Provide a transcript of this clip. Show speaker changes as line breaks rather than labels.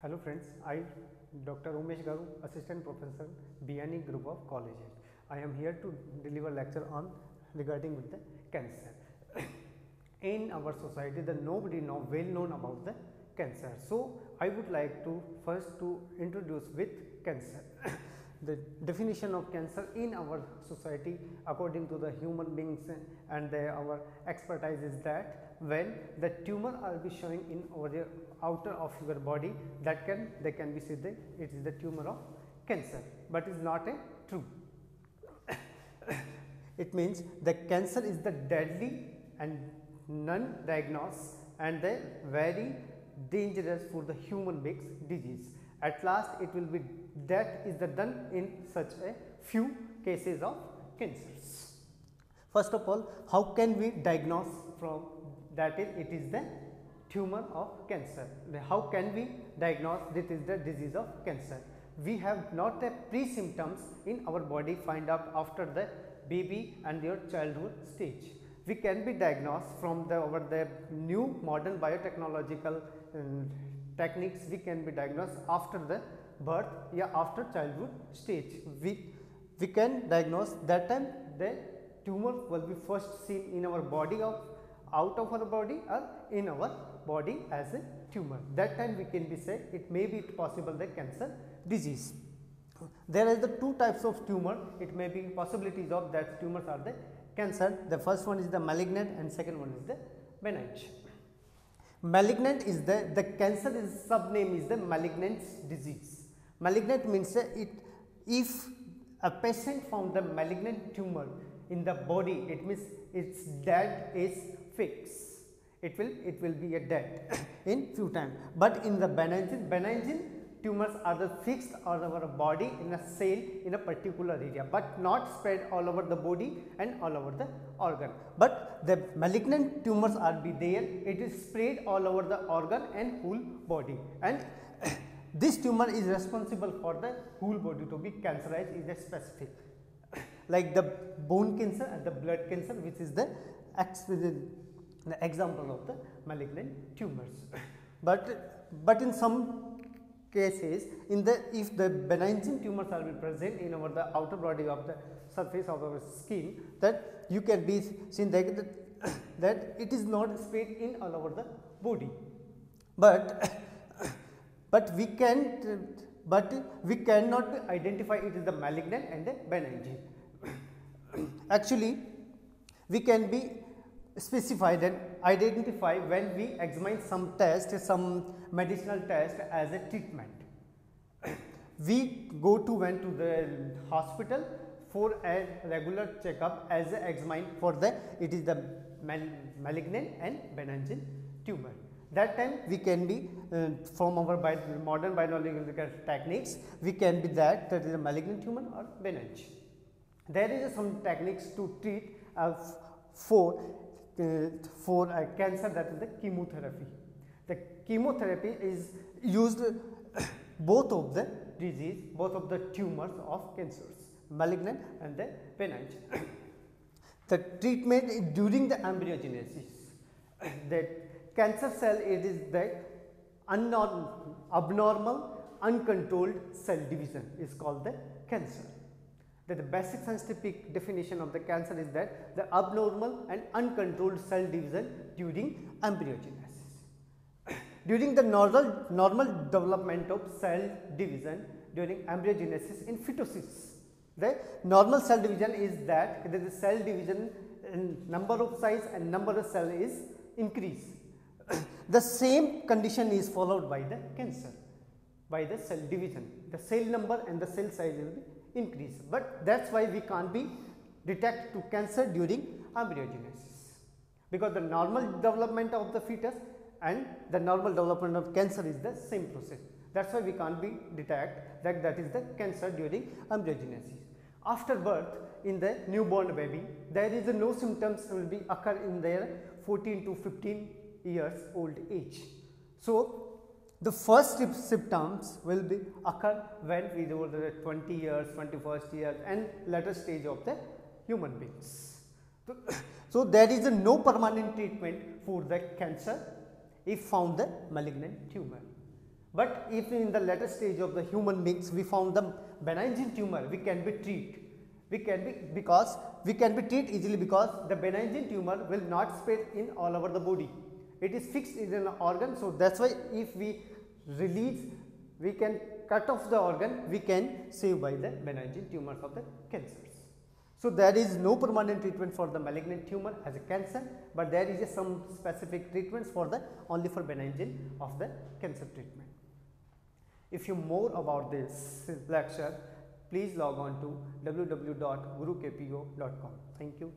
Hello friends, I Dr. Umesh Garu, Assistant Professor, B.Sc Group of Colleges. I am here to deliver lecture on regarding with the cancer. In our society, nobody well known about the cancer. So I would like to first to introduce with cancer. The definition of cancer in our society according to the human beings and our expertise is that when the tumor are be showing in our outer of your body, that they can be said that it is the tumor of cancer, but is not a true. It means the cancer is the deadly and non-diagnosed and the very dangerous for the human beings disease. At last it will be death is the done in such a few cases of cancers. First of all, how can we diagnose from that is it is the tumor of cancer. How can we diagnose this is the disease of cancer? We have not a pre-symptoms in our body find out after the baby and your childhood stage. We can be diagnosed from the new modern biotechnological techniques. We can be diagnosed after the birth, after childhood stage. We can diagnose that time the tumor will be first seen in our body out of our body or in our body as a tumor. That time we can be say it may be possible the cancer disease. There are the two types of tumor. It may be possibilities of that tumors are the cancer. The first one is the malignant and second one is the benign. Malignant is the cancer is subname is the malignant disease. Malignant means if a patient found the malignant tumor in the body, it means its death is fixed. It will be a death in few time. But in the benign tumors are the fixed on our body in a cell in a particular area, but not spread all over the body and all over the organ. But the malignant tumors are be there, it is spread all over the organ and whole body, and this tumor is responsible for the whole body to be cancerized is a specific, like the bone cancer and the blood cancer, which is the example of the malignant tumors. But in some cases, if the benign tumors are present in our the outer body of the surface of our skin, that you can be seen that it is not spread in all over the body, but we cannot identify it is the malignant and the benign. Actually, we can be specified and identify when we examine some test, some medicinal test as a treatment. We went to the hospital for a regular checkup as a examine for it is the malignant and benign tumor. That time we can be from our modern biological techniques, we can be that is a malignant tumor or benign. There is some techniques to treat for cancer, that is the chemotherapy. The chemotherapy is used both of the disease, both of the tumors of cancers, malignant and the benign. The treatment during the embryogenesis, the cancer cell it is the abnormal uncontrolled cell division is called the cancer. The basic scientific definition of the cancer is that the abnormal and uncontrolled cell division during embryogenesis. During the normal development of cell division during embryogenesis in fetuses, the normal cell division is that the cell division number of size and number of cell is increase. The same condition is followed by the cancer, by the cell division. The cell number and the cell size will be increase, but that's why we can't be detect to cancer during embryogenesis, because the normal development of the fetus and the normal development of cancer is the same process. That's why we can't be detect that is the cancer during embryogenesis. After birth, in the newborn baby, there is no symptoms will be occur in their 14 to 15 years old age. So the first symptoms will be occur when we do the 20 years, 21st year and later stage of the human beings. So there is no permanent treatment for the cancer if found the malignant tumor. But if in the later stage of the human beings we found the benign tumor, we can be treat. We can be treat easily because the benign tumor will not spread in all over the body. It is fixed in an organ, so that's why if we release, we can cut off the organ, we can save by the benign tumors of the cancers. So there is no permanent treatment for the malignant tumor as a cancer, but there is some specific treatments for the only for benign of the cancer treatment. If you more about this lecture, please log on to www.gurukpo.com. Thank you.